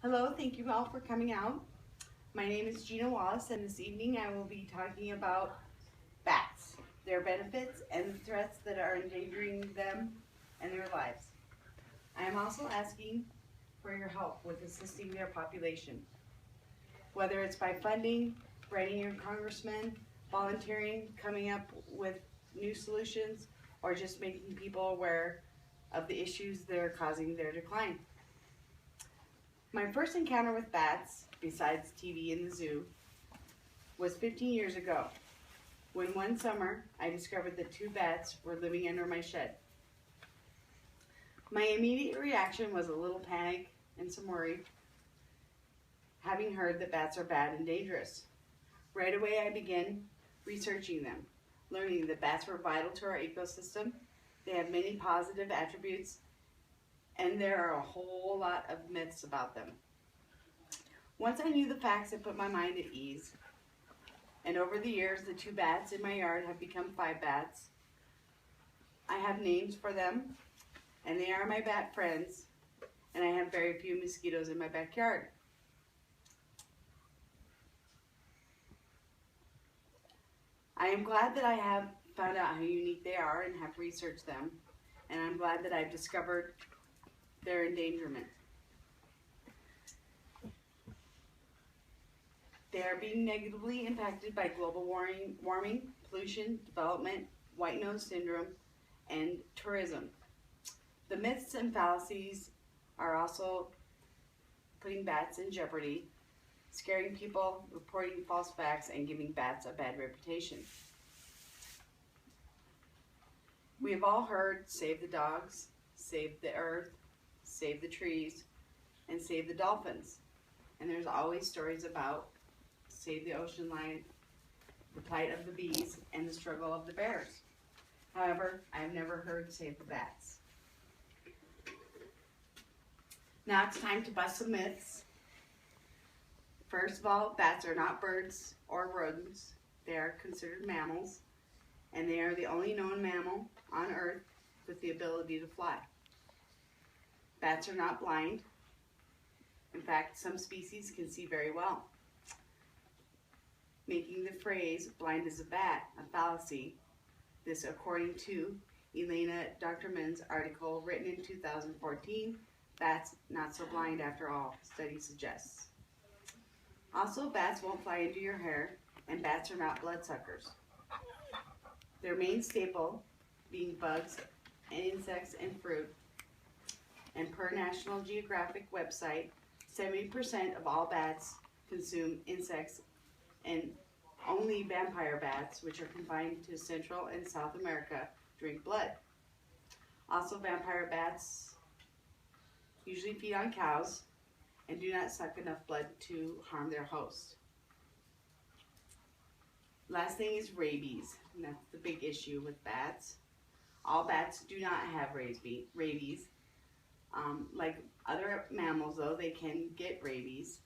Hello, thank you all for coming out. My name is Gina Wallace, and this evening I will be talking about bats, their benefits, and the threats that are endangering them and their lives. I am also asking for your help with assisting their population, whether it's by funding, writing your congressman, volunteering, coming up with new solutions, or just making people aware of the issues that are causing their decline. My first encounter with bats, besides TV in the zoo, was 15 years ago, when one summer I discovered that 2 bats were living under my shed. My immediate reaction was a little panic and some worry, having heard that bats are bad and dangerous. Right away I began researching them, learning that bats were vital to our ecosystem. They have many positive attributes, and there are a whole lot of myths about them. Once I knew the facts, it put my mind at ease. And over the years, the 2 bats in my yard have become 5 bats. I have names for them, and they are my bat friends, and I have very few mosquitoes in my backyard. I am glad that I have found out how unique they are and have researched them, and I'm glad that I've discovered their endangerment. They are being negatively impacted by global warming, pollution, development, white nose syndrome, and tourism. The myths and fallacies are also putting bats in jeopardy, scaring people, reporting false facts, and giving bats a bad reputation. We have all heard, save the dogs, save the earth, save the trees, and save the dolphins. And there's always stories about save the ocean lion, the plight of the bees, and the struggle of the bears. However, I have never heard save the bats. Now it's time to bust some myths. First of all, bats are not birds or rodents. They are considered mammals, and they are the only known mammal on Earth with the ability to fly. Bats are not blind. In fact, some species can see very well, making the phrase blind as a bat a fallacy. This according to Elena Doctorman's article written in 2014, Bats Not So Blind After All, study suggests. Also, bats won't fly into your hair, and bats are not bloodsuckers. Their main staple being bugs and insects and fruit, and per National Geographic website, 70% of all bats consume insects, and only vampire bats, which are confined to Central and South America, drink blood. Also, vampire bats usually feed on cows and do not suck enough blood to harm their host. Last thing is rabies, and that's the big issue with bats. All bats do not have rabies. Like other mammals, though, they can get rabies.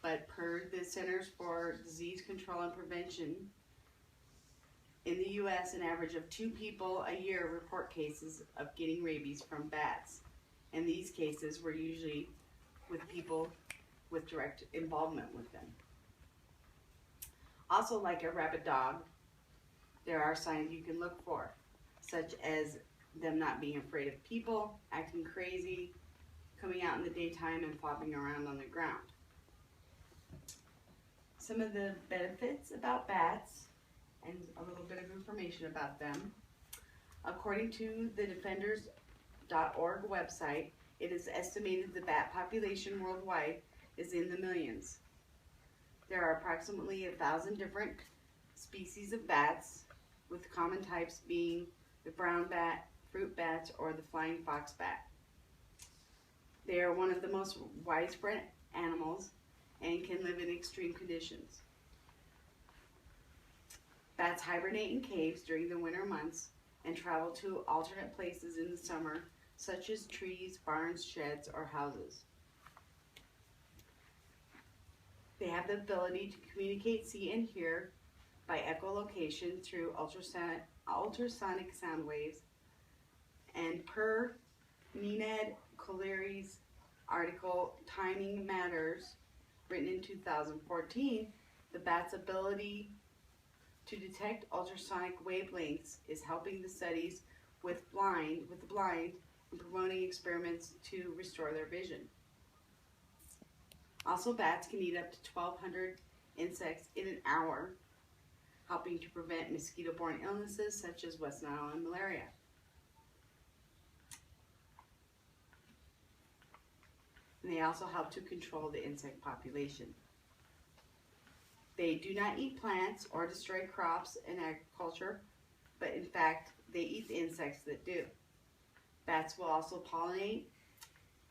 But per the Centers for Disease Control and Prevention, in the U.S., an average of 2 people a year report cases of getting rabies from bats. And these cases were usually with people with direct involvement with them. Also, like a rabid dog, there are signs you can look for, such as them not being afraid of people, acting crazy, coming out in the daytime and flopping around on the ground. Some of the benefits about bats and a little bit of information about them. According to the Defenders.org website, it is estimated the bat population worldwide is in the millions. There are approximately 1,000 different species of bats, with common types being the brown bat, fruit bats, or the flying fox bat. They are one of the most widespread animals and can live in extreme conditions. Bats hibernate in caves during the winter months and travel to alternate places in the summer, such as trees, barns, sheds, or houses. They have the ability to communicate, see, and hear by echolocation through ultrasonic sound waves, and per Nenad Colliery's article Timing Matters, written in 2014, the bat's ability to detect ultrasonic wavelengths is helping the studies with the blind and promoting experiments to restore their vision. Also, bats can eat up to 1,200 insects in an hour, helping to prevent mosquito-borne illnesses such as West Nile and malaria. And they also help to control the insect population. They do not eat plants or destroy crops in agriculture, but in fact, they eat the insects that do. Bats will also pollinate,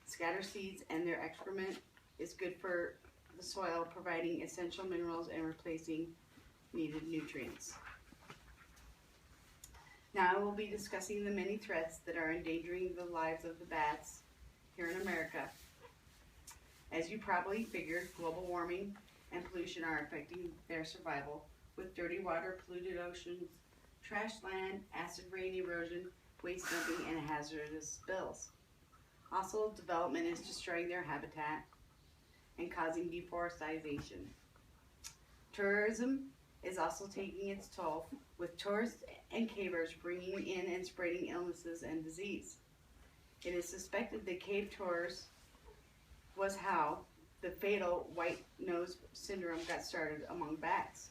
scatter seeds, and their excrement is good for the soil, providing essential minerals and replacing needed nutrients. Now I will be discussing the many threats that are endangering the lives of the bats here in America. As you probably figured, global warming and pollution are affecting their survival, with dirty water, polluted oceans, trashed land, acid rain erosion, waste dumping, and hazardous spills. Also, development is destroying their habitat and causing deforestation. Tourism is also taking its toll, with tourists and cavers bringing in and spreading illnesses and disease. It is suspected that cave tours was how the fatal white nose syndrome got started among bats.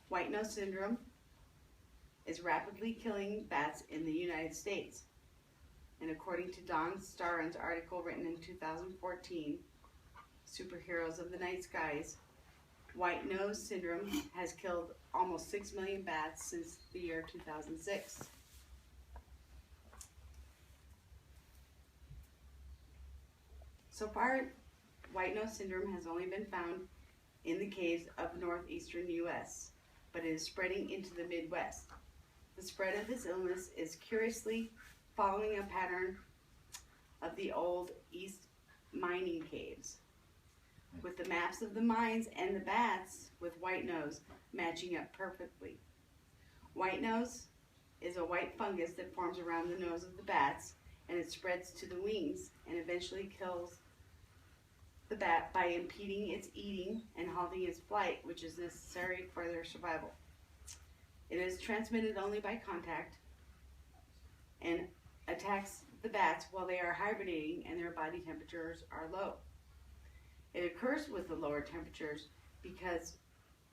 White nose syndrome is rapidly killing bats in the United States. And according to Don Starren's article written in 2014, Superheroes of the Night Skies, white nose syndrome has killed almost 6 million bats since the year 2006. So far, white nose syndrome has only been found in the caves of northeastern U.S., but it is spreading into the Midwest. The spread of this illness is curiously following a pattern of the old East mining caves, with the maps of the mines and the bats with white nose matching up perfectly. White nose is a white fungus that forms around the nose of the bats, and it spreads to the wings and eventually kills the bat by impeding its eating and halting its flight, which is necessary for their survival. It is transmitted only by contact and attacks the bats while they are hibernating and their body temperatures are low. It occurs with the lower temperatures because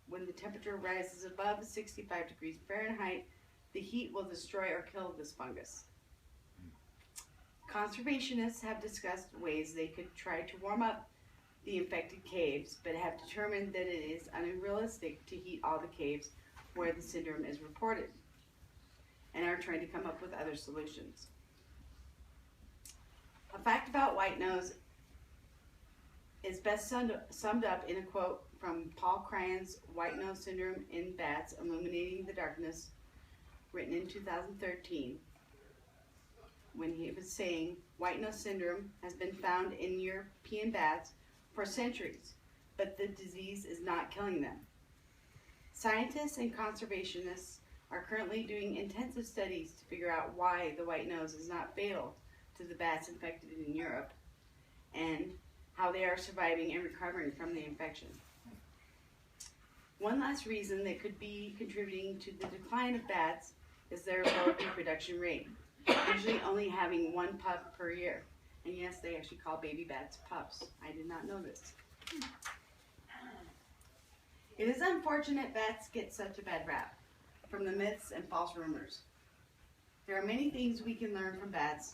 when the temperature rises above 65 degrees Fahrenheit, the heat will destroy or kill this fungus. Conservationists have discussed ways they could try to warm up the infected caves, but have determined that it is unrealistic to heat all the caves where the syndrome is reported, and are trying to come up with other solutions. A fact about white nose is best summed up in a quote from Paul Cran's White Nose Syndrome in Bats, Illuminating the Darkness, written in 2013, when he was saying, white nose syndrome has been found in European bats for centuries, but the disease is not killing them. Scientists and conservationists are currently doing intensive studies to figure out why the white nose is not fatal to the bats infected in Europe, and how they are surviving and recovering from the infection. One last reason that could be contributing to the decline of bats is their low reproduction rate, usually only having one pup per year. And yes, they actually call baby bats pups. I did not know this. It is unfortunate bats get such a bad rap from the myths and false rumors. There are many things we can learn from bats,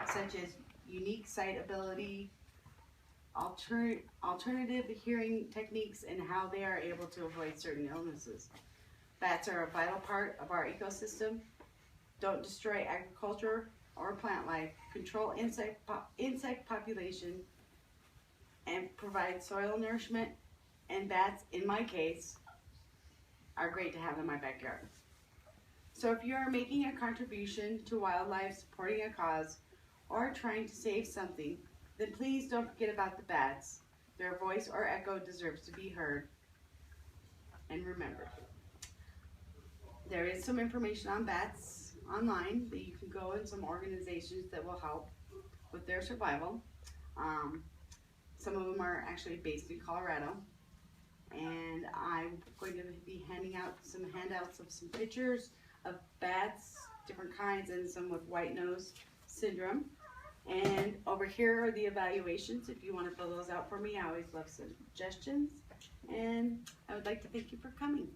such as unique sight ability, alternative hearing techniques, and how they are able to avoid certain illnesses. Bats are a vital part of our ecosystem. Don't destroy agriculture or plant life, control insect population, and provide soil nourishment. And bats, in my case, are great to have in my backyard. So if you are making a contribution to wildlife, supporting a cause, or trying to save something, then please don't forget about the bats. Their voice or echo deserves to be heard and remembered. There is some information on bats online that you can go in some organizations that will help with their survival. Some of them are actually based in Colorado. And I'm going to be handing out some handouts of some pictures of bats, different kinds, and some with white nose syndrome. And over here are the evaluations. If you want to fill those out for me, I always love suggestions. And I would like to thank you for coming.